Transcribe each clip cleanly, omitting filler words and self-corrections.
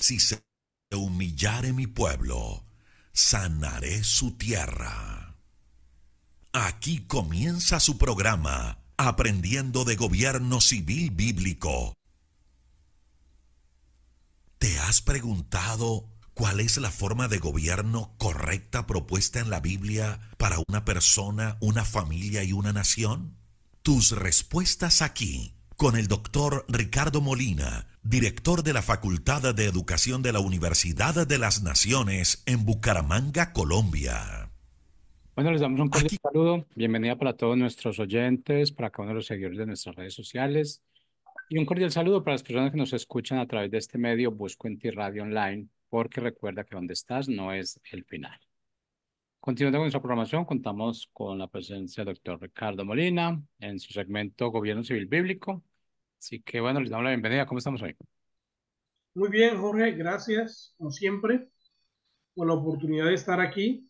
Si se humillare mi pueblo, sanaré su tierra. Aquí comienza su programa, Aprendiendo de Gobierno Civil Bíblico. ¿Te has preguntado cuál es la forma de gobierno correcta propuesta en la Biblia para una persona, una familia y una nación? Tus respuestas aquí, con el doctor Ricardo Molina, director de la Facultad de Educación de la Universidad de las Naciones en Bucaramanga, Colombia. Bueno, les damos un cordial Aquí saludo. Bienvenida para todos nuestros oyentes, para cada uno de los seguidores de nuestras redes sociales. Y un cordial saludo para las personas que nos escuchan a través de este medio, Busco en Ti Radio Online, porque recuerda que donde estás no es el final. Continuando con nuestra programación, contamos con la presencia del doctor Ricardo Molina en su segmento Gobierno Civil Bíblico. Así que bueno, les damos la bienvenida. ¿Cómo estamos hoy? Muy bien, Jorge, gracias, como siempre, por la oportunidad de estar aquí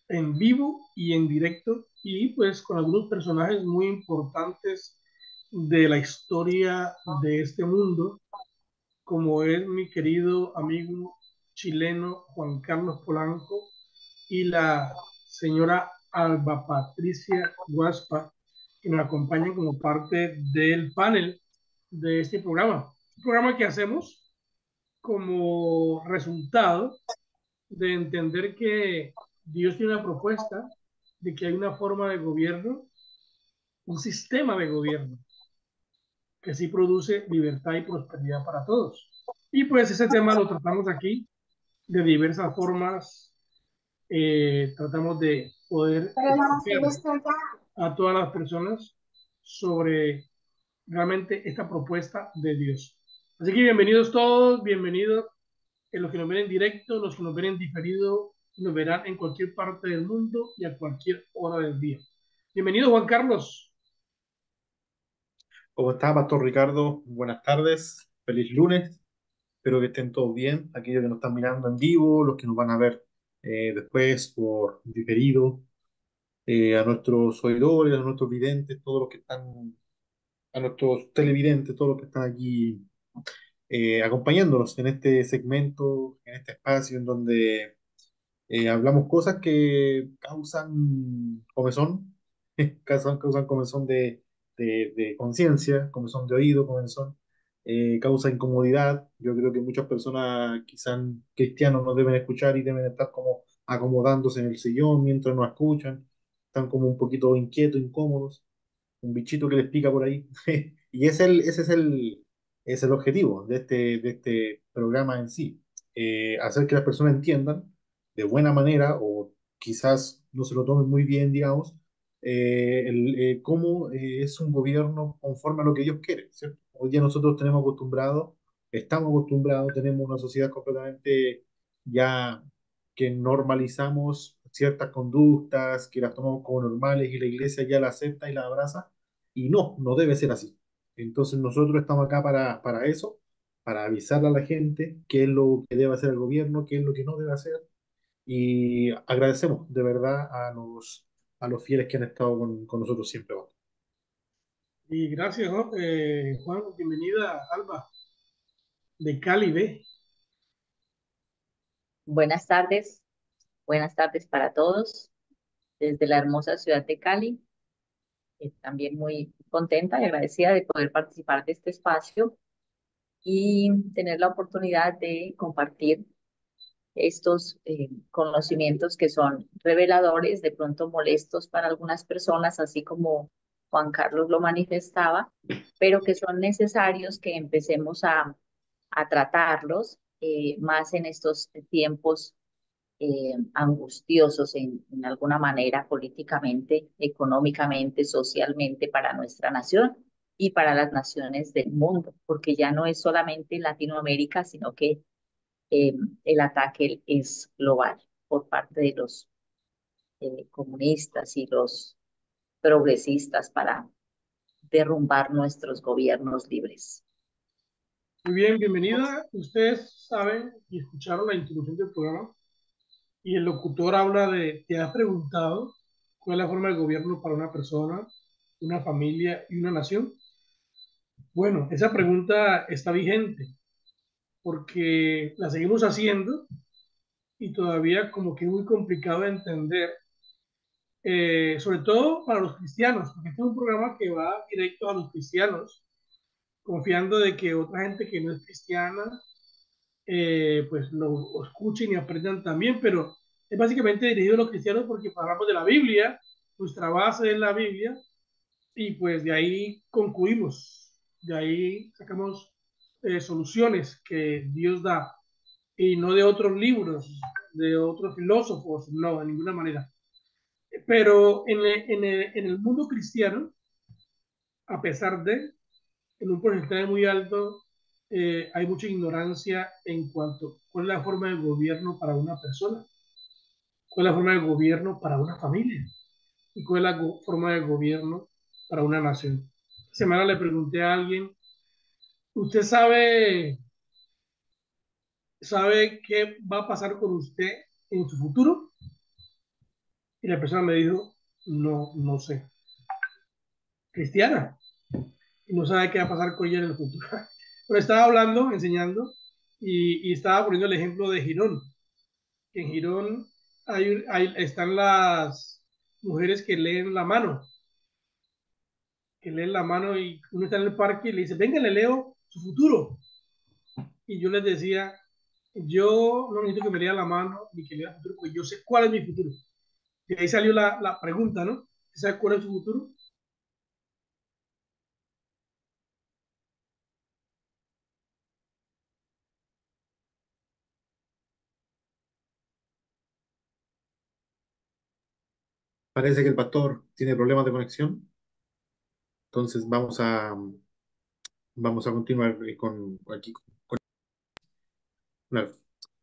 en vivo y en directo y pues con algunos personajes muy importantes de la historia de este mundo, como es mi querido amigo chileno Juan Carlos Polanco y la señora Alba Patricia Guaspa, que nos acompañan como parte del panel de este programa. Un programa que hacemos como resultado de entender que Dios tiene una propuesta, de que hay una forma de gobierno, un sistema de gobierno que sí produce libertad y prosperidad para todos. Y pues ese tema lo tratamos aquí de diversas formas. Tratamos de poder escuchar a todas las personas sobre realmente esta propuesta de Dios. Así que bienvenidos todos, bienvenidos los que nos ven en directo, los que nos ven en diferido, nos verán en cualquier parte del mundo y a cualquier hora del día. Bienvenido, Juan Carlos. ¿Cómo está, Pastor Ricardo? Buenas tardes, feliz lunes. Espero que estén todos bien, aquellos que nos están mirando en vivo, los que nos van a ver después por diferido, a nuestros oidores, a nuestros videntes, todos los que están, a nuestros televidentes, todos los que están aquí acompañándonos en este segmento, en este espacio en donde hablamos cosas que causan comezón, causan comezón de conciencia, comezón de oído, comezón, causa incomodidad. Yo creo que muchas personas, quizás cristianos, no deben escuchar y deben estar como acomodándose en el sillón mientras nos escuchan. Están como un poquito inquietos, incómodos, un bichito que les pica por ahí. Y es el objetivo de este programa en sí, hacer que las personas entiendan de buena manera o quizás no se lo tomen muy bien, digamos, cómo es un gobierno conforme a lo que ellos quieren, ¿cierto? Hoy día nosotros estamos acostumbrados, tenemos una sociedad completamente ya que normalizamos ciertas conductas, que las tomamos como normales y la iglesia ya la acepta y la abraza, y no, no debe ser así. Entonces nosotros estamos acá para eso, para avisarle a la gente qué es lo que debe hacer el gobierno, qué es lo que no debe hacer, y agradecemos de verdad a los fieles que han estado con nosotros siempre. Y gracias, Juan. Bienvenida, Alba, de Cali B. Buenas tardes para todos desde la hermosa ciudad de Cali. También muy contenta y agradecida de poder participar de este espacio y tener la oportunidad de compartir estos conocimientos que son reveladores, de pronto molestos para algunas personas, así como Juan Carlos lo manifestaba, pero que son necesarios que empecemos a tratarlos más en estos tiempos angustiosos en alguna manera políticamente, económicamente, socialmente para nuestra nación y para las naciones del mundo, porque ya no es solamente en Latinoamérica, sino que eh, el ataque es global por parte de los comunistas y los progresistas para derrumbar nuestros gobiernos libres. Muy bien, bienvenida. Ustedes saben y escucharon la introducción del programa y el locutor habla de, te has preguntado cuál es la forma de gobierno para una persona, una familia y una nación. Bueno, esa pregunta está vigente. porque la seguimos haciendo y todavía como que es muy complicado de entender, sobre todo para los cristianos, porque este es un programa que va directo a los cristianos, confiando de que otra gente que no es cristiana, pues lo escuchen y aprendan también, pero es básicamente dirigido a los cristianos porque hablamos de la Biblia, nuestra base es la Biblia, y pues de ahí concluimos, de ahí sacamos soluciones que Dios da, y no de otros libros, de otros filósofos, no, de ninguna manera. Pero en el mundo cristiano, a pesar de, en un porcentaje muy alto, hay mucha ignorancia en cuanto a cuál es la forma de gobierno para una persona, cuál es la forma de gobierno para una familia y cuál es la forma de gobierno para una nación. Esta semana le pregunté a alguien, ¿usted sabe qué va a pasar con usted en su futuro? Y la persona me dijo, no, no sé. Cristiana, y no sabe qué va a pasar con ella en el futuro. Pero estaba hablando, enseñando, y estaba poniendo el ejemplo de Girón. En Girón están las mujeres que leen la mano y uno está en el parque y le dice, venga, le leo su futuro. Y yo les decía, yo no necesito que me lea la mano ni que lea el futuro, porque yo sé cuál es mi futuro. Y ahí salió la pregunta, ¿no? ¿Sabe cuál es su futuro? Parece que el pastor tiene problemas de conexión, entonces vamos a continuar con aquí. Claro.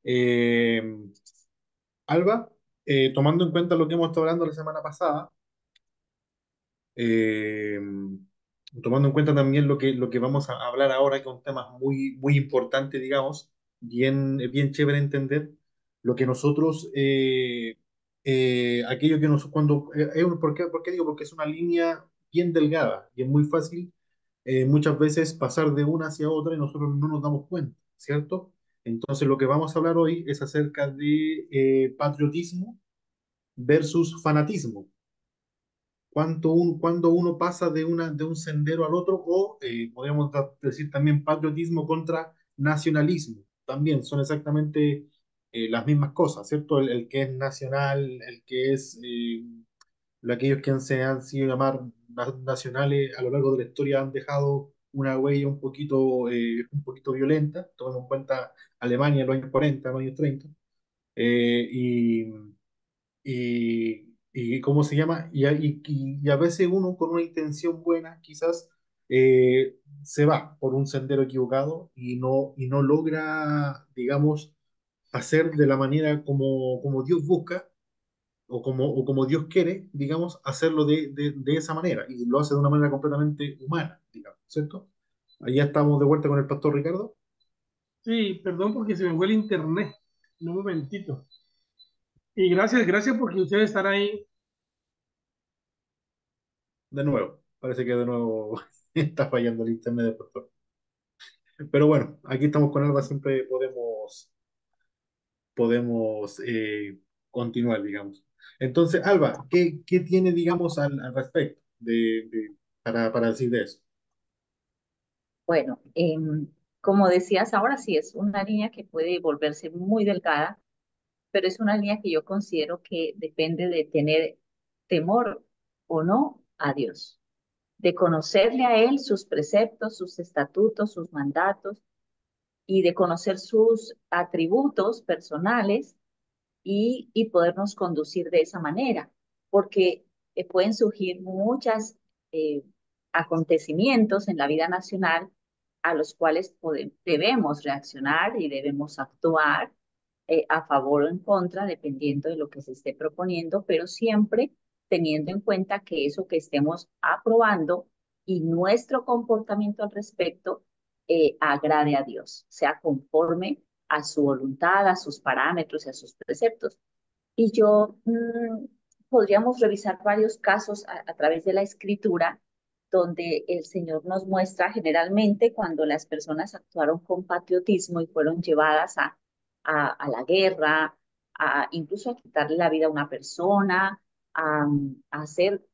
Eh, Alba, tomando en cuenta lo que hemos estado hablando la semana pasada, eh, tomando en cuenta también lo que vamos a hablar ahora, que es un tema muy importante, digamos, bien chévere entender, lo que nosotros, aquello que nos, cuando, por qué digo? Porque es una línea bien delgada y es muy fácil muchas veces pasar de una hacia otra y nosotros no nos damos cuenta, ¿cierto? Entonces lo que vamos a hablar hoy es acerca de patriotismo versus fanatismo. Cuando uno pasa de un sendero al otro, o podríamos decir también patriotismo contra nacionalismo. También son exactamente las mismas cosas, ¿cierto? El que es nacional, el que es aquellos que se han sido llamar nacionales a lo largo de la historia han dejado una huella un poquito violenta, tomando en cuenta Alemania en los años 40, los años 30, eh, y, y ¿cómo se llama? Y a veces uno con una intención buena quizás se va por un sendero equivocado y no logra, digamos, hacer de la manera como Dios busca o como Dios quiere, digamos, hacerlo de esa manera y lo hace de una manera completamente humana, digamos, ¿cierto? Allá estamos de vuelta con el pastor Ricardo. Sí, perdón porque se me fue el internet. En un momentito. Y gracias porque ustedes están ahí. De nuevo, parece que de nuevo está fallando el internet del pastor. Pero bueno, aquí estamos con Alba, siempre podemos continuar, digamos. Entonces, Alba, qué tiene, digamos, al respecto para decir de eso? Bueno, como decías ahora, sí es una línea que puede volverse muy delgada, pero es una línea que yo considero que depende de tener temor o no a Dios, de conocerle a Él sus preceptos, sus estatutos, sus mandatos y de conocer sus atributos personales y podernos conducir de esa manera, porque pueden surgir muchos acontecimientos en la vida nacional a los cuales debemos reaccionar y debemos actuar a favor o en contra, dependiendo de lo que se esté proponiendo, pero siempre teniendo en cuenta que eso que estemos aprobando y nuestro comportamiento al respecto agrade a Dios, sea conforme a su voluntad, a sus parámetros y a sus preceptos. Y yo podríamos revisar varios casos a través de la escritura donde el Señor nos muestra generalmente cuando las personas actuaron con patriotismo y fueron llevadas a la guerra, incluso a quitarle la vida a una persona, a hacer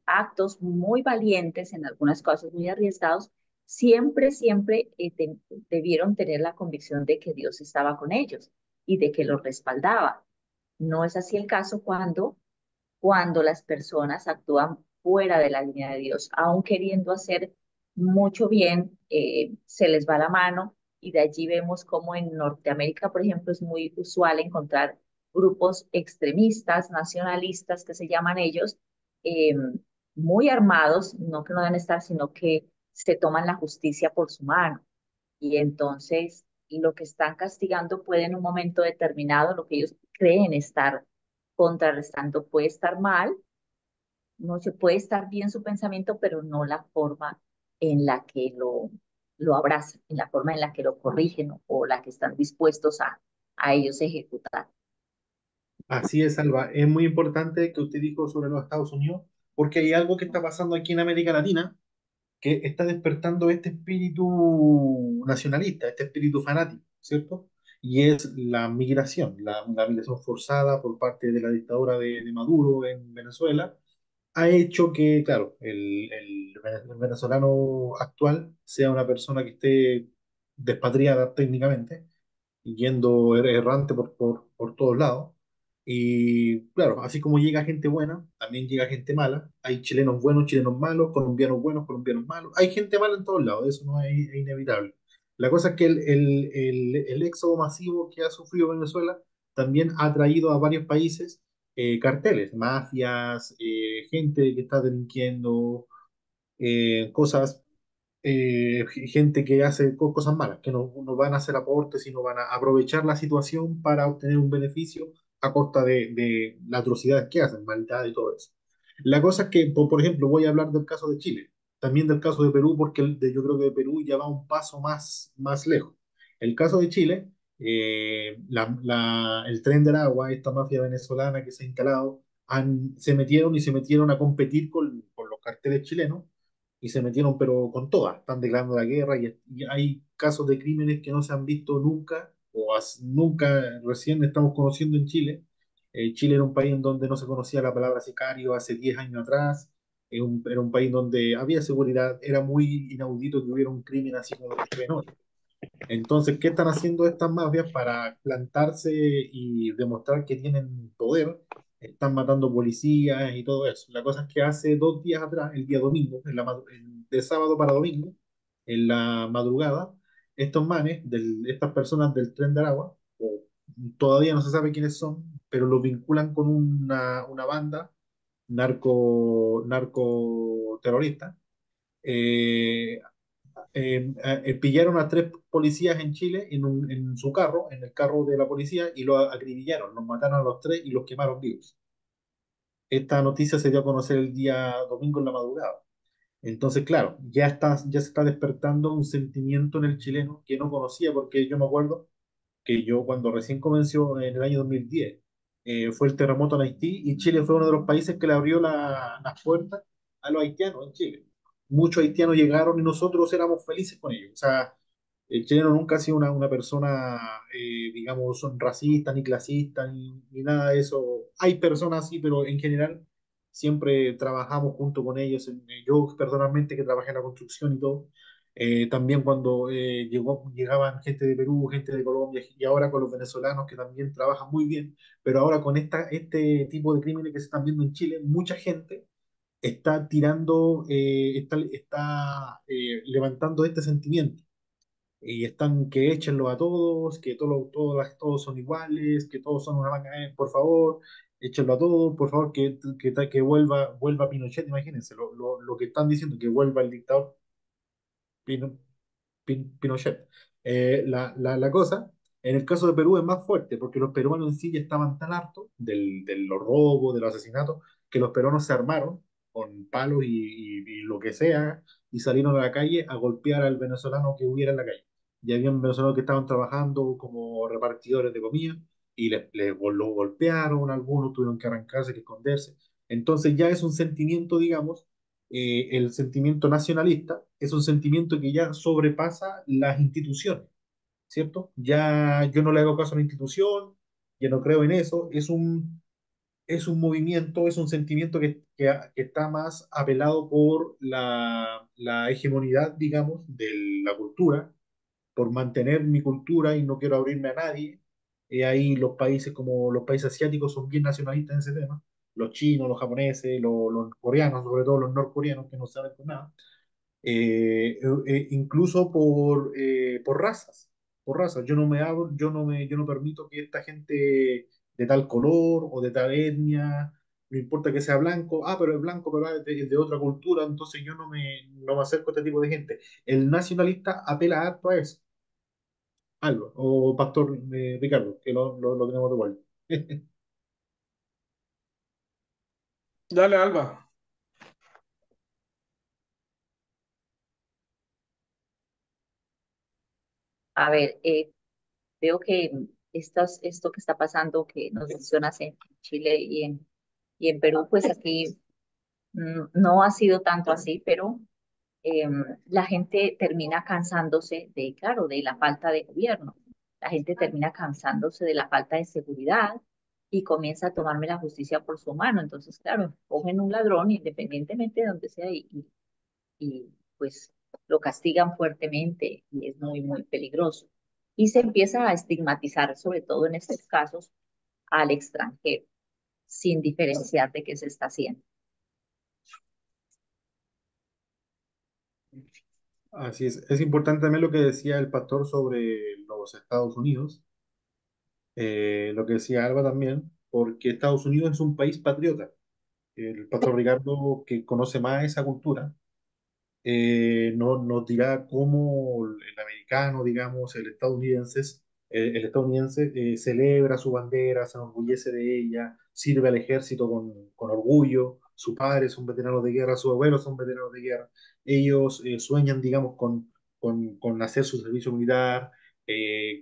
actos muy valientes, en algunas cosas muy arriesgados, siempre debieron tener la convicción de que Dios estaba con ellos y de que los respaldaba. No es así el caso cuando las personas actúan fuera de la línea de Dios, aun queriendo hacer mucho bien, se les va la mano y de allí vemos como en Norteamérica, por ejemplo, es muy usual encontrar grupos extremistas, nacionalistas, que se llaman ellos, eh, muy armados, no que no deben estar, sino que se toman la justicia por su mano. Y entonces lo que están castigando puede en un momento determinado, lo que ellos creen estar contrarrestando, puede estar mal, no se puede estar bien su pensamiento, pero no la forma en la que lo abrazan, en la forma en la que lo corrigen o la que están dispuestos a ellos ejecutar. Así es, Alba. Es muy importante que usted dijo sobre los Estados Unidos, porque hay algo que está pasando aquí en América Latina que está despertando este espíritu nacionalista, este espíritu fanático, ¿cierto? Y es la migración forzada por parte de la dictadura de Maduro en Venezuela, ha hecho que, claro, el venezolano actual sea una persona que esté despatriada técnicamente, yendo errante por todos lados. Y claro, así como llega gente buena, también llega gente mala. Hay chilenos buenos, chilenos malos, colombianos buenos, colombianos malos. Hay gente mala en todos lados, eso no es inevitable. La cosa es que el éxodo masivo que ha sufrido Venezuela también ha traído a varios países carteles, mafias, gente que está delinquiendo, cosas, gente que hace cosas malas, que no van a hacer aportes, sino van a aprovechar la situación para obtener un beneficio a costa de las atrocidades que hacen, maldad y todo eso. La cosa es que, por ejemplo, voy a hablar del caso de Chile, también del caso de Perú, porque yo creo que Perú ya va un paso más lejos. El caso de Chile, el Tren del Agua, esta mafia venezolana que se ha instalado, se metieron a competir con los carteles chilenos y se metieron pero con todas, están declarando la guerra y hay casos de crímenes que no se han visto nunca nunca recién estamos conociendo en Chile. Chile era un país en donde no se conocía la palabra sicario hace 10 años atrás, era un país donde había seguridad, era muy inaudito que hubiera un crimen así como lo que se ve hoy. Entonces, ¿qué están haciendo estas mafias para plantarse y demostrar que tienen poder? Están matando policías y todo eso. La cosa es que hace 2 días atrás, el día domingo, de sábado para domingo, en la madrugada, estos manes, estas personas del Tren de Aragua, todavía no se sabe quiénes son, pero los vinculan con una banda narco terrorista. eh, Pillaron a 3 policías en Chile en su carro, en el carro de la policía, y los acribillaron, los mataron a los 3 y los quemaron vivos. Esta noticia se dio a conocer el día domingo en la madrugada. Entonces, claro, ya se está despertando un sentimiento en el chileno que no conocía, porque yo me acuerdo que yo cuando recién comenzó en el año 2010, fue el terremoto en Haití y Chile fue uno de los países que le abrió las puertas a los haitianos en Chile. Muchos haitianos llegaron y nosotros éramos felices con ellos. O sea, el chileno nunca ha sido una persona, digamos, son racista, ni clasista, ni nada de eso. Hay personas así, pero en general siempre trabajamos junto con ellos. Yo personalmente que trabajé en la construcción y todo, también cuando llegaban gente de Perú, gente de Colombia y ahora con los venezolanos que también trabajan muy bien, pero ahora con este tipo de crímenes que se están viendo en Chile, mucha gente está tirando, levantando este sentimiento y están que échenlo a todos, que todos son iguales, que todos son una manga, por favor, échenlo a todos, por favor, que vuelva Pinochet, imagínense lo que están diciendo, que vuelva el dictador Pino- Pinochet. La cosa, en el caso de Perú es más fuerte, porque los peruanos en sí ya estaban tan hartos de los robos, de los asesinatos, que los peruanos se armaron con palos y lo que sea, y salieron a la calle a golpear al venezolano que hubiera en la calle. Y había venezolanos que estaban trabajando como repartidores de comida, y lo golpearon, algunos tuvieron que arrancarse, que esconderse. Entonces ya es un sentimiento, digamos, el sentimiento nacionalista es un sentimiento que ya sobrepasa las instituciones, ¿cierto? Ya yo no le hago caso a la institución, ya no creo en eso, es un movimiento, es un sentimiento que está más apelado por la hegemonidad, digamos, de la cultura, por mantener mi cultura y no quiero abrirme a nadie. Ahí los países como los países asiáticos son bien nacionalistas en ese tema. Los chinos, los japoneses, los coreanos, sobre todo los norcoreanos que no saben con nada. Incluso por razas, por razas. Yo no me abro, yo no permito que esta gente de tal color o de tal etnia, no importa que sea blanco, pero es blanco, pero es de otra cultura, entonces yo no me acerco a este tipo de gente. El nacionalista apela harto a eso. Algo, o Pastor Ricardo, que lo tenemos de vuelta. Dale, Alba. A ver, veo que esto que está pasando, que nos mencionas en Chile y en Perú, pues aquí no ha sido tanto así, pero la gente termina cansándose de, claro, de la falta de gobierno. La gente termina cansándose de la falta de seguridad y comienza a tomarme la justicia por su mano. Entonces, claro, cogen un ladrón independientemente de donde sea y pues lo castigan fuertemente y es muy, muy peligroso. Y se empieza a estigmatizar, sobre todo en estos casos, al extranjero, sin diferenciar de qué se está haciendo. Así es importante también lo que decía el pastor sobre los Estados Unidos, lo que decía Alba también, porque Estados Unidos es un país patriota. El pastor Ricardo, que conoce más esa cultura, nos dirá cómo el americano, digamos, el estadounidense celebra su bandera, se enorgullece de ella, sirve al ejército con orgullo, sus padres son veteranos de guerra, sus abuelos son veteranos de guerra, ellos sueñan, digamos, con hacer su servicio militar,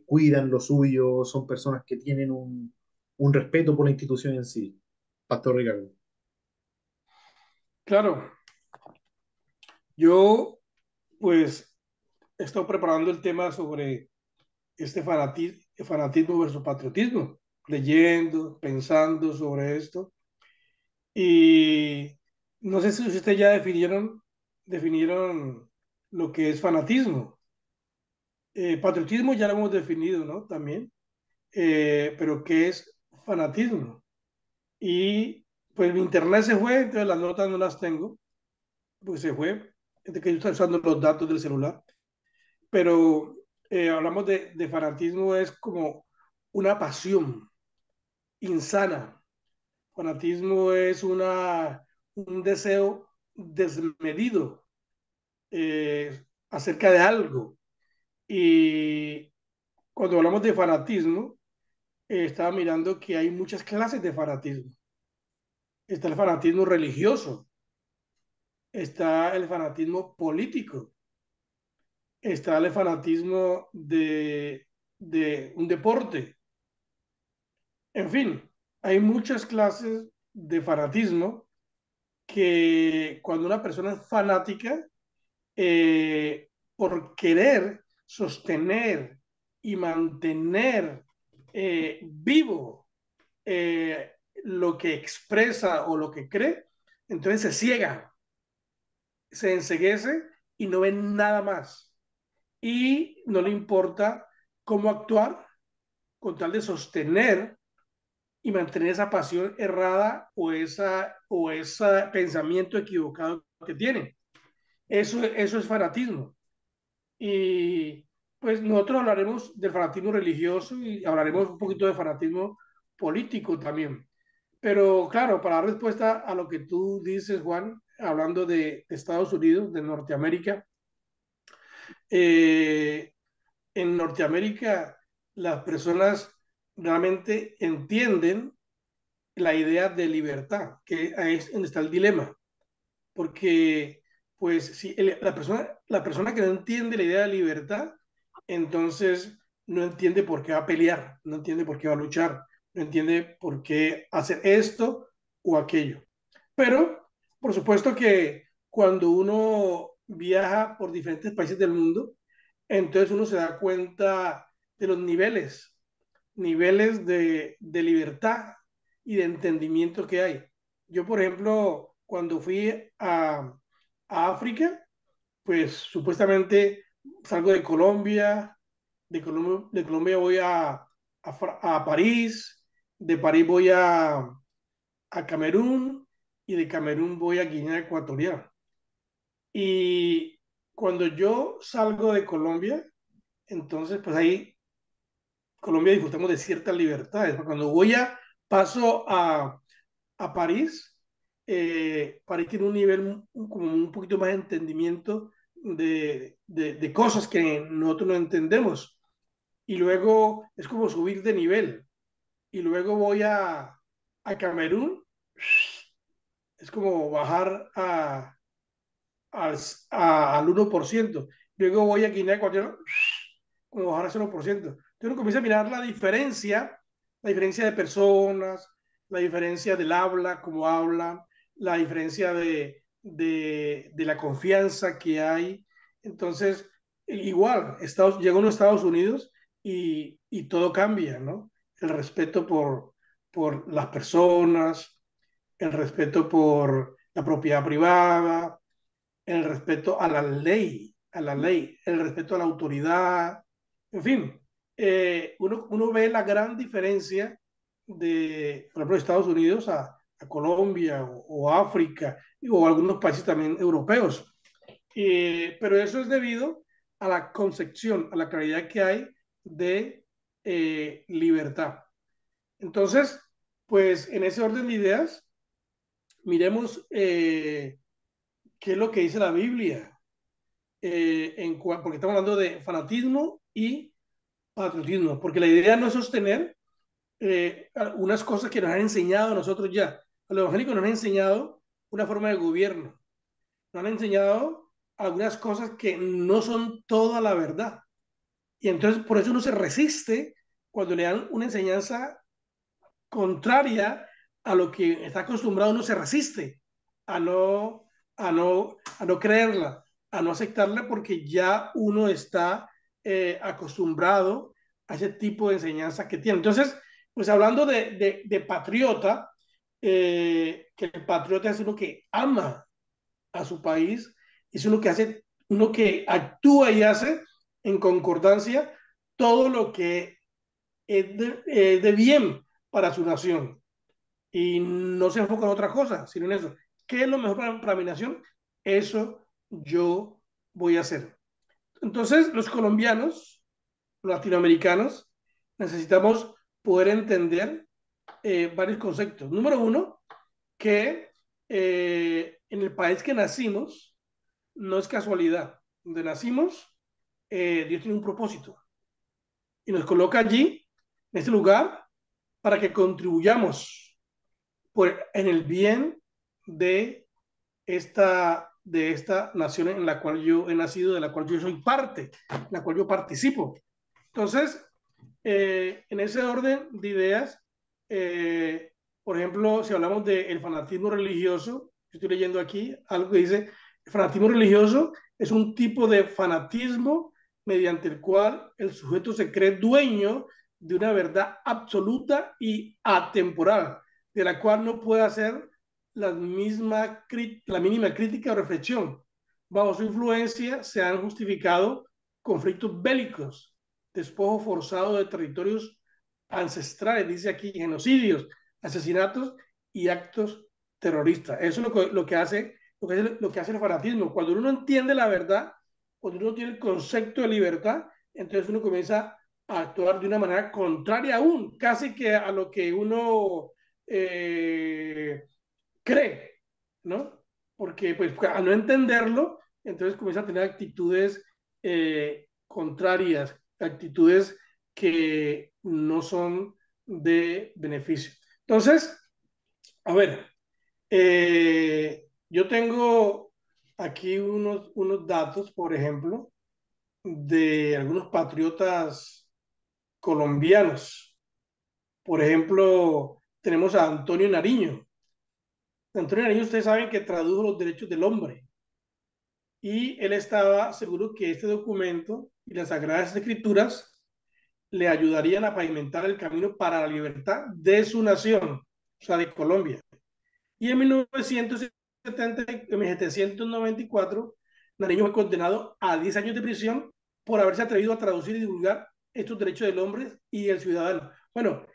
cuidan lo suyo, son personas que tienen un respeto por la institución en sí. Pastor Ricardo. Claro, yo pues he estado preparando el tema sobre este fanatismo versus patriotismo, leyendo, pensando sobre esto. Y no sé si ustedes ya definieron lo que es fanatismo. Patriotismo ya lo hemos definido, ¿no? También. Pero ¿qué es fanatismo? Y pues mi internet se fue, entonces las notas no las tengo, pues se fue, de que yo estoy usando los datos del celular. Pero hablamos de fanatismo, es como una pasión insana. Fanatismo es un deseo desmedido acerca de algo. Y cuando hablamos de fanatismo, estaba mirando que hay muchas clases de fanatismo. Está el fanatismo religioso, está el fanatismo político, está el fanatismo de un deporte. En fin, hay muchas clases de fanatismo que cuando una persona es fanática, por querer sostener y mantener vivo lo que expresa o lo que cree, entonces se ciega, se enceguece y no ve nada más. Y no le importa cómo actuar con tal de sostener y mantener esa pasión errada o ese pensamiento equivocado que tiene. Eso es fanatismo. Y pues nosotros hablaremos del fanatismo religioso y hablaremos un poquito de fanatismo político también. Pero claro, para dar respuesta a lo que tú dices, Juan, hablando de Estados Unidos, de Norteamérica, eh, en Norteamérica las personas realmente entienden la idea de libertad, que ahí es donde está el dilema, porque pues si la persona que no entiende la idea de libertad, entonces no entiende por qué va a pelear, no entiende por qué va a luchar, no entiende por qué hacer esto o aquello. Pero, por supuesto que cuando uno viaja por diferentes países del mundo, entonces uno se da cuenta de los niveles de libertad y de entendimiento que hay. Yo, por ejemplo, cuando fui a África, pues supuestamente salgo de Colombia voy a París, de París voy a Camerún y de Camerún voy a Guinea Ecuatorial. Y cuando yo salgo de Colombia, entonces pues ahí Colombia disfrutamos de ciertas libertades. Cuando paso a París, París tiene un nivel como un poquito más de entendimiento de cosas que nosotros no entendemos. Y luego es como subir de nivel. Y luego voy a Camerún, es como bajar al, al 1%. Luego voy a Guinea Ecuatorial, como bajar al 0%. Entonces uno comienza a mirar la diferencia de personas, la diferencia del habla, cómo hablan, la diferencia de la confianza que hay. Entonces, igual, llega uno a Estados Unidos y todo cambia, ¿no? El respeto por las personas, el respeto por la propiedad privada, el respeto a la ley, el respeto a la autoridad, en fin, uno ve la gran diferencia por ejemplo, de Estados Unidos a Colombia o África o algunos países también europeos. Pero eso es debido a la concepción, a la claridad que hay de libertad. Entonces, pues en ese orden de ideas, miremos qué es lo que dice la Biblia, porque estamos hablando de fanatismo y patriotismo, porque la idea no es sostener unas cosas que nos han enseñado a nosotros ya. A los evangélicos nos han enseñado una forma de gobierno, nos han enseñado algunas cosas que no son toda la verdad. Y entonces por eso uno se resiste cuando le dan una enseñanza contraria a lo que está acostumbrado, uno se resiste a a no creerla, a no aceptarla porque ya uno está acostumbrado a ese tipo de enseñanza que tiene. Entonces, pues hablando de patriota, que el patriota es uno que ama a su país, es uno que hace, uno que actúa y hace en concordancia todo lo que de bien para su nación y no se enfoca en otra cosa, sino en eso. ¿Qué es lo mejor para mi nación? Eso yo voy a hacer. Entonces, los colombianos, los latinoamericanos, necesitamos poder entender varios conceptos. Número uno, que en el país que nacimos no es casualidad. Donde nacimos, Dios tiene un propósito y nos coloca allí, en este lugar, para que contribuyamos en el bien de esta nación en la cual yo he nacido, de la cual yo soy parte, en la cual yo participo. Entonces, en ese orden de ideas, por ejemplo, si hablamos del fanatismo religioso, yo estoy leyendo aquí algo que dice, el fanatismo religioso es un tipo de fanatismo mediante el cual el sujeto se cree dueño de una verdad absoluta y atemporal, de la cual no puede hacer la mínima crítica o reflexión. Bajo su influencia se han justificado conflictos bélicos, despojo forzado de territorios ancestrales, dice aquí, genocidios, asesinatos y actos terroristas. Eso es lo que hace el fanatismo. Cuando uno entiende la verdad, cuando uno tiene el concepto de libertad, entonces uno comienza a actuar de una manera contraria aún, casi que a lo que uno cree, ¿no? Porque pues al no entenderlo, entonces comienza a tener actitudes contrarias, actitudes que no son de beneficio. Entonces, a ver, yo tengo aquí unos datos, por ejemplo, de algunos patriotas colombianos. Por ejemplo, tenemos a Antonio Nariño. Antonio Nariño, ustedes saben que tradujo los derechos del hombre. y él estaba seguro que este documento y las Sagradas Escrituras le ayudarían a pavimentar el camino para la libertad de su nación, o sea, de Colombia. Y en 1794, Nariño fue condenado a 10 años de prisión por haberse atrevido a traducir y divulgar estos derechos del hombre y el ciudadano. Bueno,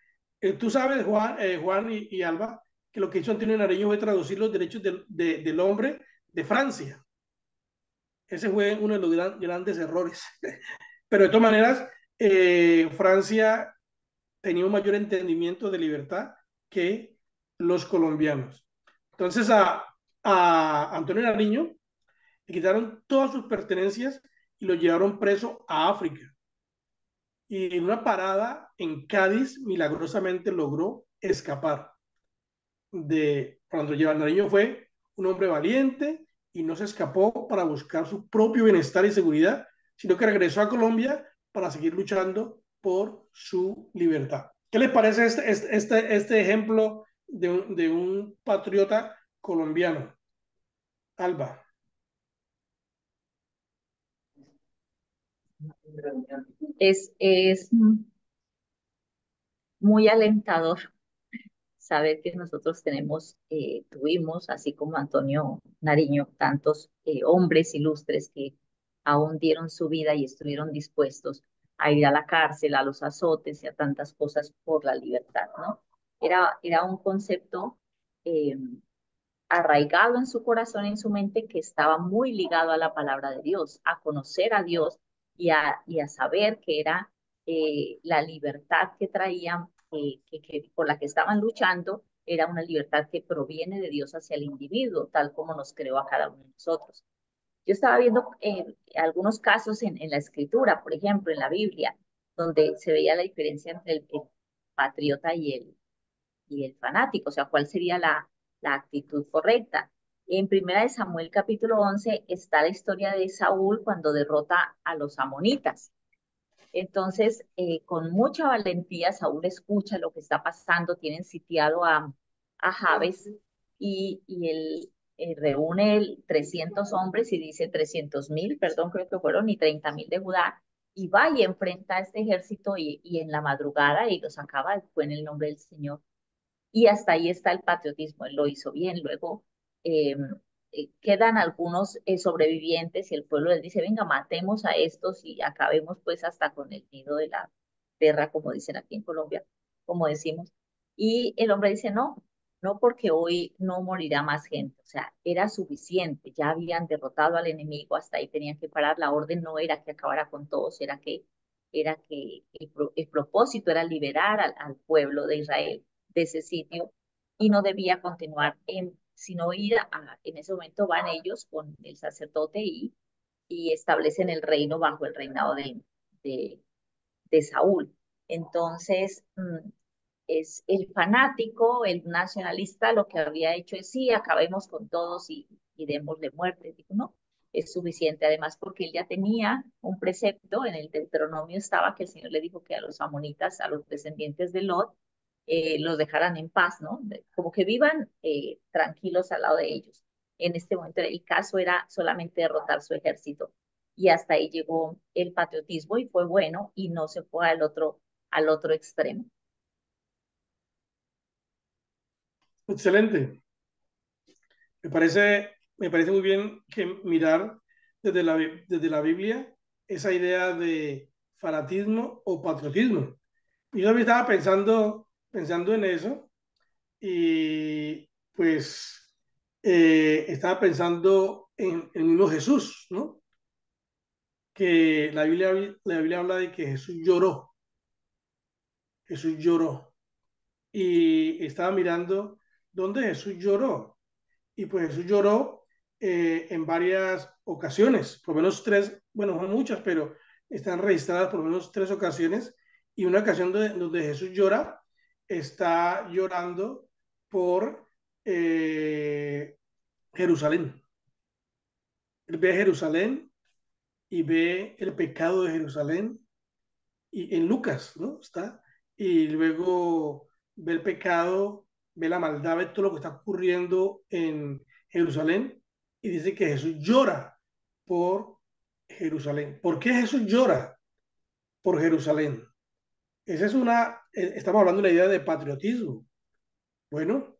tú sabes, Juan y Alba, que lo que hizo Antonio Nariño fue traducir los derechos del hombre de Francia. Ese fue uno de los grandes errores. Pero de todas maneras, Francia tenía un mayor entendimiento de libertad que los colombianos. Entonces a Antonio Nariño le quitaron todas sus pertenencias y lo llevaron preso a África. Y en una parada en Cádiz, milagrosamente logró escapar. Cuando lleva Nariño fue un hombre valiente y no se escapó para buscar su propio bienestar y seguridad, sino que regresó a Colombia para seguir luchando por su libertad. ¿Qué les parece este ejemplo de un patriota colombiano? Alba. Es muy alentador saber que nosotros tuvimos, así como Antonio Nariño, tantos hombres ilustres que aún dieron su vida y estuvieron dispuestos a ir a la cárcel, a los azotes y a tantas cosas por la libertad, ¿no? Era un concepto eh, arraigado en su corazón y en su mente que estaba muy ligado a la palabra de Dios, a conocer a Dios y a saber que era la libertad que traían, por la que estaban luchando, era una libertad que proviene de Dios hacia el individuo, tal como nos creó a cada uno de nosotros. Yo estaba viendo algunos casos en la escritura, por ejemplo, en la Biblia, donde se veía la diferencia entre el patriota y el fanático, o sea, cuál sería la actitud correcta. En Primera de Samuel capítulo 11 está la historia de Saúl cuando derrota a los amonitas. Entonces, con mucha valentía, Saúl escucha lo que está pasando, tienen sitiado a Jabes y él reúne 300 hombres y dice 300.000, perdón, creo que fueron, y 30.000 de Judá, y va y enfrenta a este ejército y en la madrugada y los acaba, fue en el nombre del Señor. Y hasta ahí está el patriotismo, él lo hizo bien. Luego eh, quedan algunos sobrevivientes y el pueblo les dice, venga, matemos a estos y acabemos pues hasta con el nido de la tierra, como dicen aquí en Colombia, como decimos. Y el hombre dice, no, no porque hoy no morirá más gente, o sea, era suficiente, ya habían derrotado al enemigo, hasta ahí tenían que parar, la orden no era que acabara con todos, era que el propósito era liberar al pueblo de Israel de ese sitio y no debía continuar sino en ese momento van ellos con el sacerdote y establecen el reino bajo el reinado de, de Saúl. Entonces, es el fanático, el nacionalista, lo que había hecho es sí, acabemos con todos y démosle muerte. Digo, no, es suficiente. Además, porque él ya tenía un precepto, en el Deuteronomio estaba que el Señor le dijo que a los amonitas, a los descendientes de Lot, los dejaran en paz, ¿no? Como que vivan tranquilos al lado de ellos. En este momento el caso era solamente derrotar su ejército y hasta ahí llegó el patriotismo y fue bueno y no se fue al otro extremo. Excelente. Me parece muy bien que mirar desde la Biblia esa idea de fanatismo o patriotismo. Y yo también estaba pensando en eso y pues estaba pensando en el mismo Jesús, ¿no? Que la Biblia habla de que Jesús lloró y estaba mirando dónde Jesús lloró. Y pues Jesús lloró en varias ocasiones, por lo menos tres, bueno, no muchas, pero están registradas por lo menos tres ocasiones. Y una ocasión donde Jesús llora, está llorando por Jerusalén. Él ve Jerusalén y ve el pecado de Jerusalén y en Lucas, ¿no? Está, y luego ve el pecado, ve la maldad, ve todo lo que está ocurriendo en Jerusalén y dice que Jesús llora por Jerusalén. ¿Por qué Jesús llora por Jerusalén? Esa es estamos hablando de la idea de patriotismo. Bueno,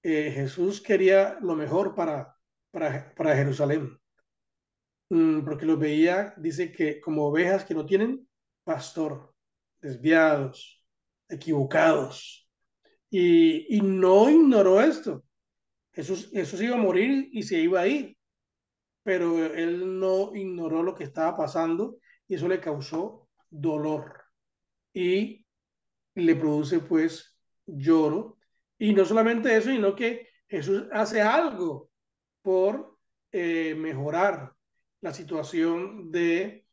Jesús quería lo mejor para Jerusalén. Porque los veía, dice que como ovejas que no tienen pastor, desviados, equivocados. Y no ignoró esto. Jesús iba a morir y se iba a ir, pero él no ignoró lo que estaba pasando y eso le causó dolor y le produce pues lloro. Y no solamente eso, sino que Jesús hace algo por mejorar la situación de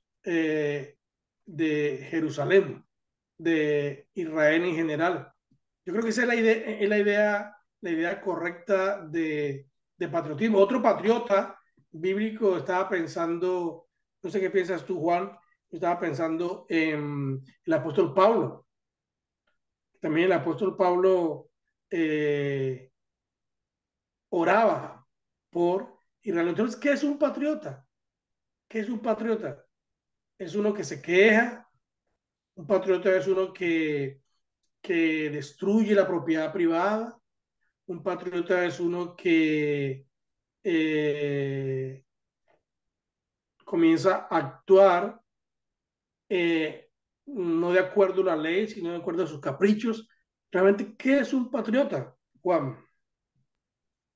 Jerusalén, de Israel en general. Yo creo que esa es la idea correcta de patriotismo. Otro patriota bíblico estaba pensando, no sé qué piensas tú, Juan, estaba pensando en el apóstol Pablo. También el apóstol Pablo eh, oraba por Israel. Entonces, ¿qué es un patriota? ¿Qué es un patriota? Es uno que se queja, un patriota es uno que destruye la propiedad privada, un patriota es uno que eh, comienza a actuar no de acuerdo a la ley, sino de acuerdo a sus caprichos. Realmente, ¿qué es un patriota, Juan?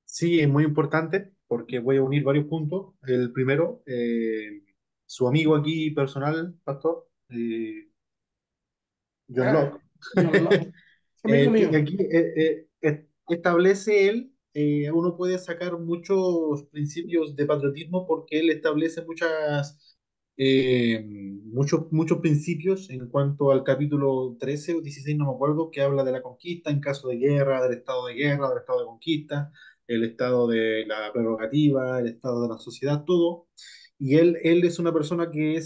Sí, es muy importante porque voy a unir varios puntos. El primero, su amigo aquí personal, pastor, John Ah, Locke, John Locke, amigo tiene mío. aquí, establece él, uno puede sacar muchos principios de patriotismo porque él establece muchos principios en cuanto al capítulo 13 o 16, no me acuerdo, que habla de la conquista en caso de guerra, del estado de conquista, el estado de la prerrogativa, el estado de la sociedad, todo. Y él es una persona que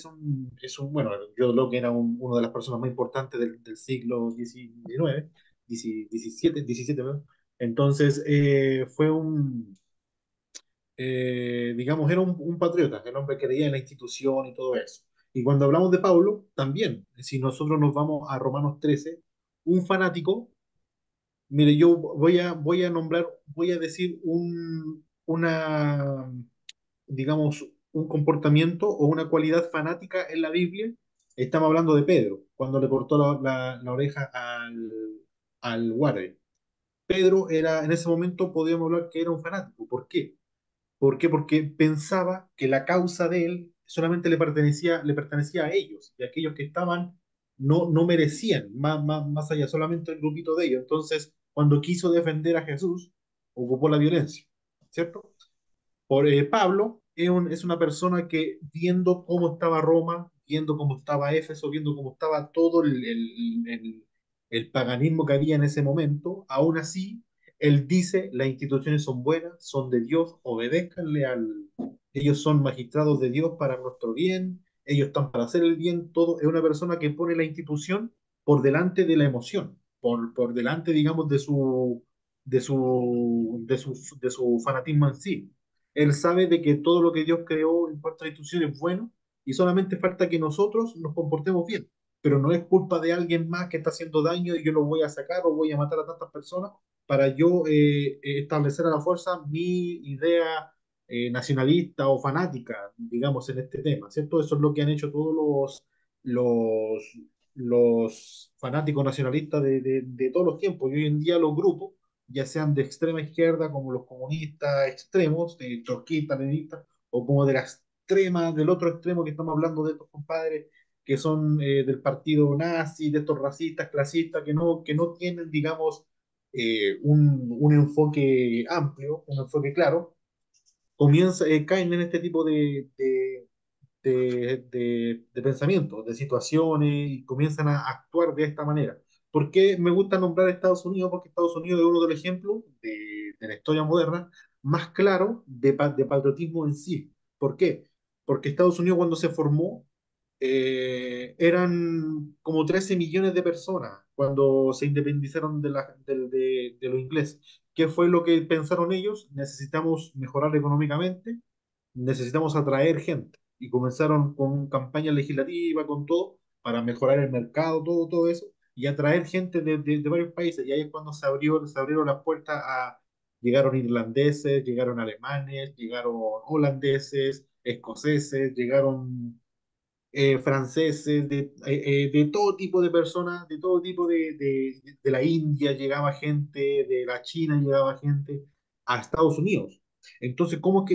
bueno, yo creo que era una de las personas más importantes del siglo XIX, 17, perdón. Entonces, digamos, era un patriota, el hombre que creía en la institución y todo eso. Y cuando hablamos de Pablo, también, si nosotros nos vamos a Romanos 13, un fanático, mire, yo voy a nombrar, voy a decir digamos, un comportamiento o una cualidad fanática en la Biblia. Estamos hablando de Pedro, cuando le cortó la oreja al guardia. Pedro era, en ese momento podíamos hablar que era un fanático. ¿Por qué? ¿Por qué? Porque pensaba que la causa de él solamente le pertenecía a ellos, y aquellos que estaban no merecían, más allá, solamente el grupito de ellos. Entonces, cuando quiso defender a Jesús, ocupó la violencia, ¿cierto? Pablo es una persona que viendo cómo estaba Roma, viendo cómo estaba Éfeso, viendo cómo estaba todo el paganismo que había en ese momento, aún así, él dice, las instituciones son buenas, son de Dios, obedézcanle ellos son magistrados de Dios para nuestro bien, ellos están para hacer el bien, todo. Es una persona que pone la institución por delante de la emoción, por delante, digamos, de su fanatismo en sí. Él sabe de que todo lo que Dios creó en cuanto a institución es bueno y solamente falta que nosotros nos comportemos bien. Pero no es culpa de alguien más que está haciendo daño y yo lo voy a sacar o voy a matar a tantas personas para yo establecer a la fuerza mi idea nacionalista o fanática, digamos, en este tema, ¿cierto? Eso es lo que han hecho todos los, los fanáticos nacionalistas de todos los tiempos. Y hoy en día los grupos ya sean de extrema izquierda como los comunistas extremos, trotskistas, leninistas, o como del otro extremo que estamos hablando de estos compadres que son del partido nazi, de estos racistas, clasistas, que no tienen, digamos, un enfoque amplio, un enfoque claro, caen en este tipo de pensamientos, de situaciones y comienzan a actuar de esta manera. ¿Por qué me gusta nombrar a Estados Unidos? Porque Estados Unidos es uno de los ejemplos de la historia moderna más claro de patriotismo en sí. ¿Por qué? Porque Estados Unidos cuando se formó eran como 13 millones de personas cuando se independizaron de los ingleses. ¿Qué fue lo que pensaron ellos? Necesitamos mejorar económicamente, necesitamos atraer gente. Y comenzaron con campaña legislativa, con todo, para mejorar el mercado, todo eso, y atraer gente de varios países. Y ahí es cuando se abrieron las puertas a... Llegaron irlandeses, llegaron alemanes, llegaron holandeses, escoceses, llegaron franceses, de todo tipo de personas, de todo tipo de la India llegaba gente, de la China llegaba gente a Estados Unidos. Entonces, cómo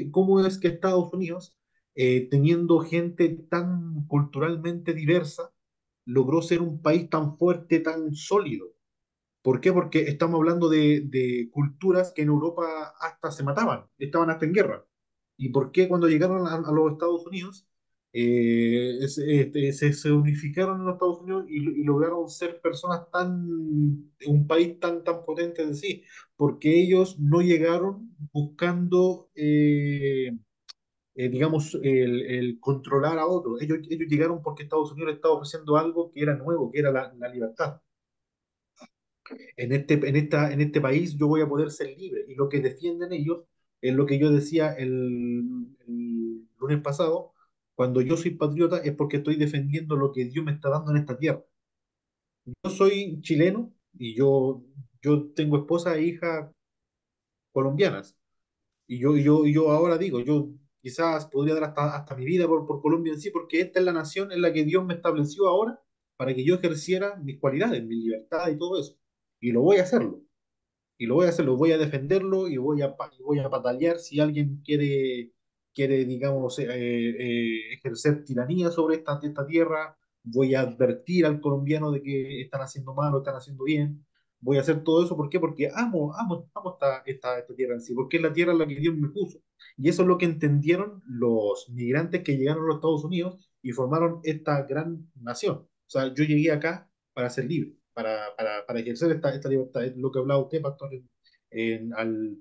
es que Estados Unidos, teniendo gente tan culturalmente diversa, logró ser un país tan fuerte, tan sólido? ¿Por qué? Porque estamos hablando de culturas que en Europa hasta se mataban, estaban hasta en guerra. ¿Y por qué cuando llegaron a los Estados Unidos, se unificaron en los Estados Unidos y lograron ser personas un país tan potente de sí? Porque ellos no llegaron buscando, digamos, el controlar a otros. Ellos llegaron porque Estados Unidos estaba ofreciendo algo que era nuevo, que era la libertad. En este país yo voy a poder ser libre. Y lo que defienden ellos es lo que yo decía el lunes pasado: cuando yo soy patriota es porque estoy defendiendo lo que Dios me está dando en esta tierra. Yo soy chileno y yo tengo esposa e hija colombianas. Y yo ahora digo, yo quizás podría dar hasta mi vida por Colombia en sí, porque esta es la nación en la que Dios me estableció ahora para que yo ejerciera mis cualidades, mi libertad y todo eso. Y lo voy a hacerlo. Y lo voy a hacer, lo voy a defenderlo y voy a batallar si alguien quiere digamos, ejercer tiranía sobre esta tierra. Voy a advertir al colombiano de que están haciendo mal o están haciendo bien. Voy a hacer todo eso. ¿Por qué? Porque amo esta tierra en sí, porque es la tierra en la que Dios me puso. Y eso es lo que entendieron los migrantes que llegaron a los Estados Unidos y formaron esta gran nación. O sea, yo llegué acá para ser libre, para ejercer esta libertad. Es lo que hablaba usted, pastor, al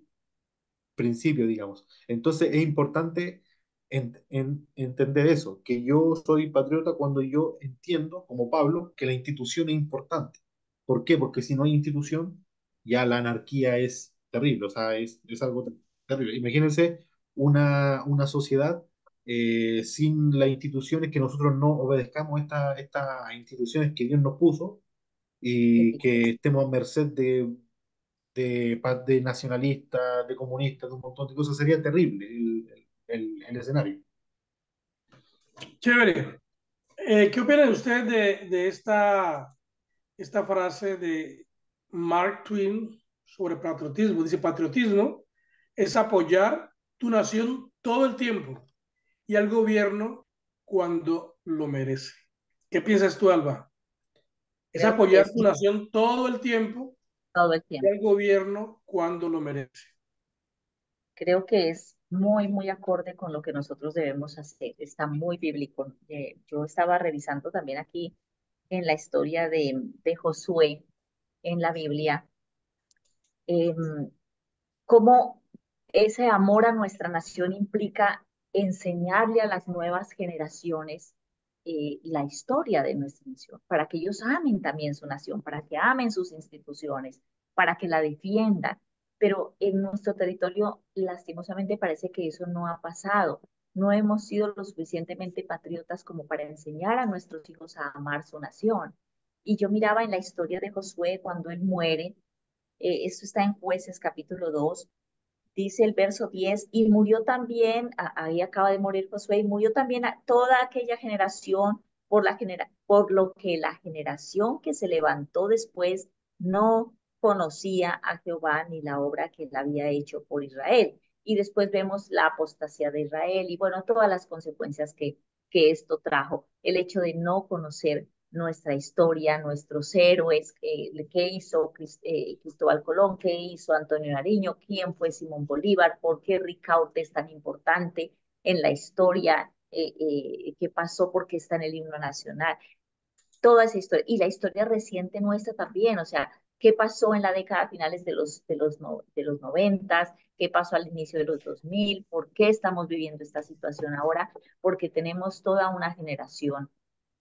principio, digamos. Entonces es importante entender eso, que yo soy patriota cuando yo entiendo, como Pablo, que la institución es importante. ¿Por qué? Porque si no hay institución, ya la anarquía es terrible, o sea, es algo terrible. Imagínense una sociedad sin las instituciones, que nosotros no obedezcamos estas instituciones que Dios nos puso y que estemos a merced de nacionalistas, de comunistas, de un montón de cosas. Sería terrible el escenario. Chévere. ¿Qué opina usted de esta frase de Mark Twain sobre patriotismo? Dice: patriotismo es apoyar tu nación todo el tiempo y al gobierno cuando lo merece. ¿Qué piensas tú, Alba? Es Creo que apoyar tu sí, nación todo el tiempo todo el y tiempo. al gobierno cuando lo merece. Creo que es muy, muy acorde con lo que nosotros debemos hacer. Está muy bíblico. Yo estaba revisando también aquí en la historia de Josué en la Biblia, em, cómo ese amor a nuestra nación implica enseñarle a las nuevas generaciones la historia de nuestra nación, para que ellos amen también su nación, para que amen sus instituciones, para que la defiendan. Pero en nuestro territorio, lastimosamente, parece que eso no ha pasado. No hemos sido lo suficientemente patriotas como para enseñar a nuestros hijos a amar su nación. Y yo miraba en la historia de Josué cuando él muere, esto está en Jueces capítulo 2, dice el verso 10: y murió también, ahí acaba de morir Josué, y murió también a toda aquella generación por lo que la generación que se levantó después no conocía a Jehová ni la obra que él había hecho por Israel. Y después vemos la apostasía de Israel y bueno, todas las consecuencias que esto trajo. El hecho de no conocer nuestra historia, nuestros héroes, qué hizo Cristóbal Colón, qué hizo Antonio Nariño, quién fue Simón Bolívar, por qué Ricaurte es tan importante en la historia, qué pasó, porque está en el himno nacional, toda esa historia, y la historia reciente nuestra también, o sea, qué pasó en la década finales de los 90, qué pasó al inicio de los 2000, por qué estamos viviendo esta situación ahora, porque tenemos toda una generación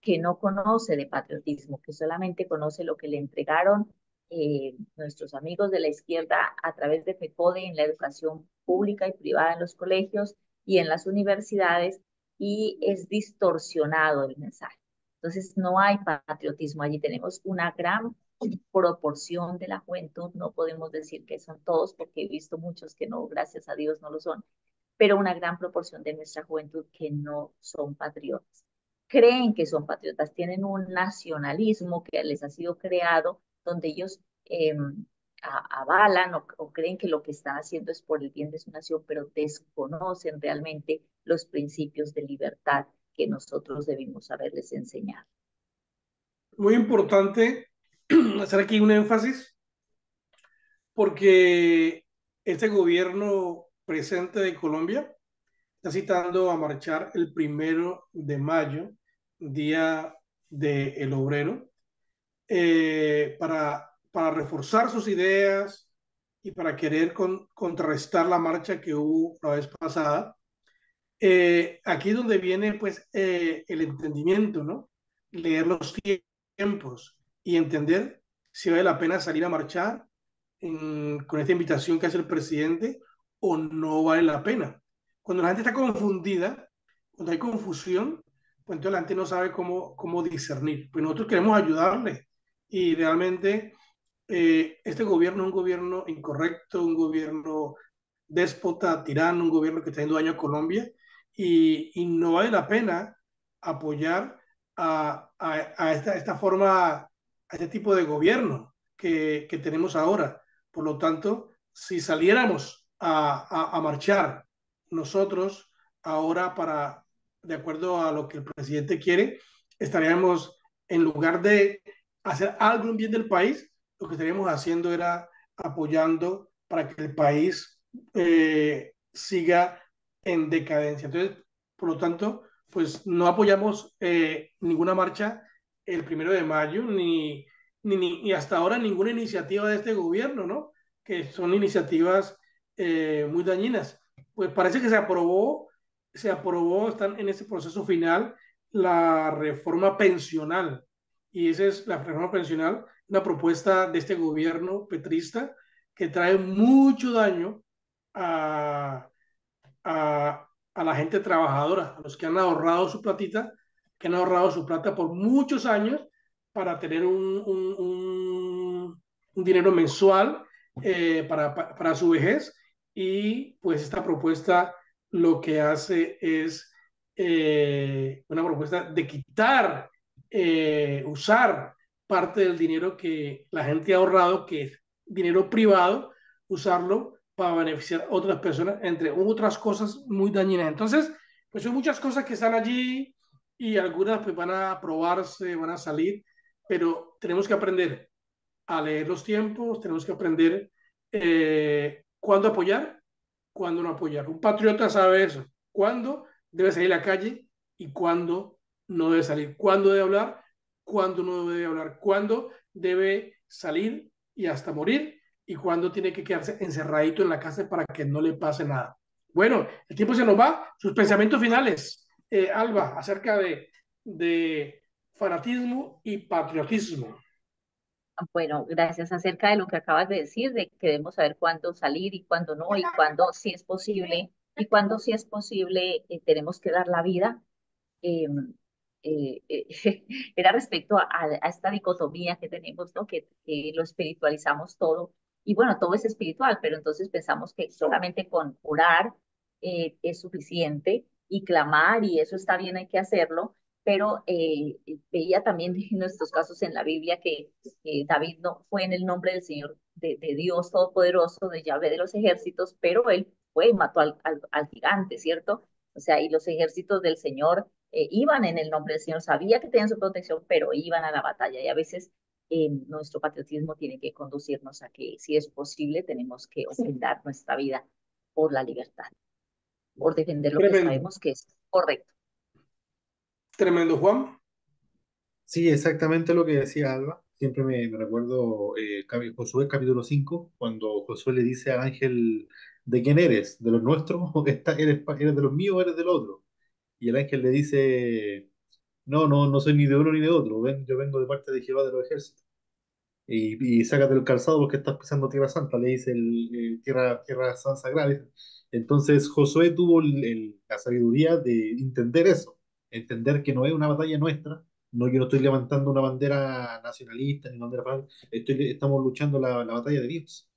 que no conoce de patriotismo, que solamente conoce lo que le entregaron nuestros amigos de la izquierda a través de FECODE en la educación pública y privada en los colegios, y en las universidades, y es distorsionado el mensaje. Entonces, no hay patriotismo allí. Tenemos una gran proporción de la juventud, no podemos decir que son todos, porque he visto muchos que no, gracias a Dios, no lo son, pero una gran proporción de nuestra juventud que no son patriotas. Creen que son patriotas, tienen un nacionalismo que les ha sido creado, donde ellos avalan o creen que lo que están haciendo es por el bien de su nación, pero desconocen realmente los principios de libertad que nosotros debimos haberles enseñado. Muy importante hacer aquí un énfasis porque este gobierno presente de Colombia está citando a marchar el 1 de mayo, Día del Obrero, para reforzar sus ideas y para querer contrarrestar la marcha que hubo la vez pasada. Aquí es donde viene pues el entendimiento, ¿no? Leer los tiempos y entender si vale la pena salir a marchar con esta invitación que hace el presidente o no vale la pena. Cuando la gente está confundida, cuando hay confusión, pues entonces la gente no sabe cómo discernir. Pues nosotros queremos ayudarle y realmente este gobierno es un gobierno incorrecto, un gobierno déspota, tirano, un gobierno que está haciendo daño a Colombia y no vale la pena apoyar esta forma, a este tipo de gobierno que tenemos ahora. Por lo tanto, si saliéramos a marchar nosotros ahora de acuerdo a lo que el presidente quiere, estaríamos, en lugar de hacer algo en bien del país, lo que estaríamos haciendo era apoyando para que el país siga en decadencia. Entonces, por lo tanto, pues no apoyamos ninguna marcha el 1 de mayo, ni hasta ahora ninguna iniciativa de este gobierno, ¿no? Que son iniciativas muy dañinas. Pues parece que están en ese proceso final la reforma pensional. Y esa es la reforma pensional, una propuesta de este gobierno petrista que trae mucho daño a, a la gente trabajadora, a los que han ahorrado su platita, que han ahorrado su plata por muchos años para tener un dinero mensual para su vejez. Y pues esta propuesta lo que hace es una propuesta de quitar, usar parte del dinero que la gente ha ahorrado, que es dinero privado, usarlo para beneficiar a otras personas, entre otras cosas muy dañinas. Entonces, pues son muchas cosas que están allí y algunas pues van a aprobarse, van a salir, pero tenemos que aprender a leer los tiempos, tenemos que aprender cuándo apoyar, cuándo no apoyar. Un patriota sabe eso, cuándo debe salir a la calle y cuándo no debe salir, cuándo debe hablar, cuándo no debe hablar, cuándo debe salir y hasta morir y cuándo tiene que quedarse encerradito en la casa para que no le pase nada. Bueno, el tiempo se nos va. Sus pensamientos finales, Alba, acerca de fanatismo y patriotismo. Bueno, gracias acerca de lo que acabas de decir, de que debemos saber cuándo salir y cuándo no, y cuándo sí es posible, y cuándo sí es posible, tenemos que dar la vida. Eh, Era respecto a esta dicotomía que tenemos, ¿no? Que lo espiritualizamos todo, y bueno, todo es espiritual, pero entonces pensamos que solamente con orar es suficiente y clamar, y eso está bien, hay que hacerlo, pero veía también en nuestros casos en la Biblia que David no fue en el nombre del Señor, de Dios Todopoderoso, de Yahvé de los ejércitos, pero él fue y mató al gigante, ¿cierto? O sea, y los ejércitos del Señor iban en el nombre del Señor, sabía que tenían su protección, pero iban a la batalla. Y a veces nuestro patriotismo tiene que conducirnos a que, si es posible, tenemos que ofrendar nuestra vida por la libertad, por defender lo que Tremendo, sabemos que es correcto. tremendo, Juan. Sí, exactamente lo que decía Alba. Siempre me recuerdo Josué capítulo 5 cuando Josué le dice al ángel, ¿de quién eres? ¿De los nuestros? ¿O eres de los míos o eres del otro? Y el ángel le dice, no, no, no soy ni de uno ni de otro, yo vengo de parte de Jehová de los ejércitos. Y sácate el calzado porque estás pisando tierra santa, le dice tierra sagrada. Entonces Josué tuvo la sabiduría de entender eso, entender que no es una batalla nuestra, no, yo no estoy levantando una bandera nacionalista ni bandera estamos luchando la batalla de Dios.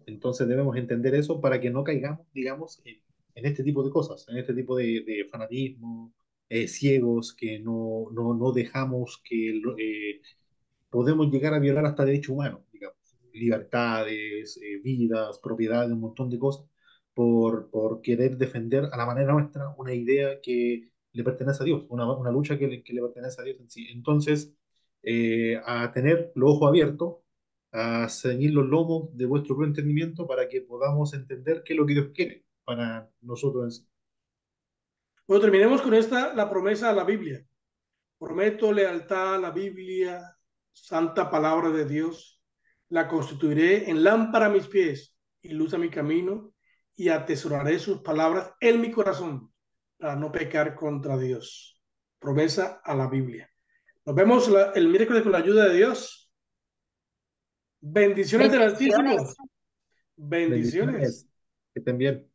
Entonces debemos entender eso para que no caigamos, digamos, en este tipo de cosas, en este tipo de fanatismo, ciegos, que no dejamos que podemos llegar a violar hasta derechos humanos, digamos, libertades, vidas, propiedades, un montón de cosas, por querer defender a la manera nuestra una idea que le pertenece a Dios, una lucha que le pertenece a Dios en sí. Entonces, a tener los ojos abiertos, a ceñir los lomos de vuestro propio entendimiento para que podamos entender qué es lo que Dios quiere para nosotros en sí. Bueno, terminemos con esta, la promesa a la Biblia. Prometo lealtad a la Biblia, santa palabra de Dios. La constituiré en lámpara a mis pies y luz a mi camino, y atesoraré sus palabras en mi corazón para no pecar contra Dios. Promesa a la Biblia. Nos vemos el miércoles con la ayuda de Dios. Bendiciones del Altísimo. Bendiciones. Bendiciones. Bendiciones, que estén bien.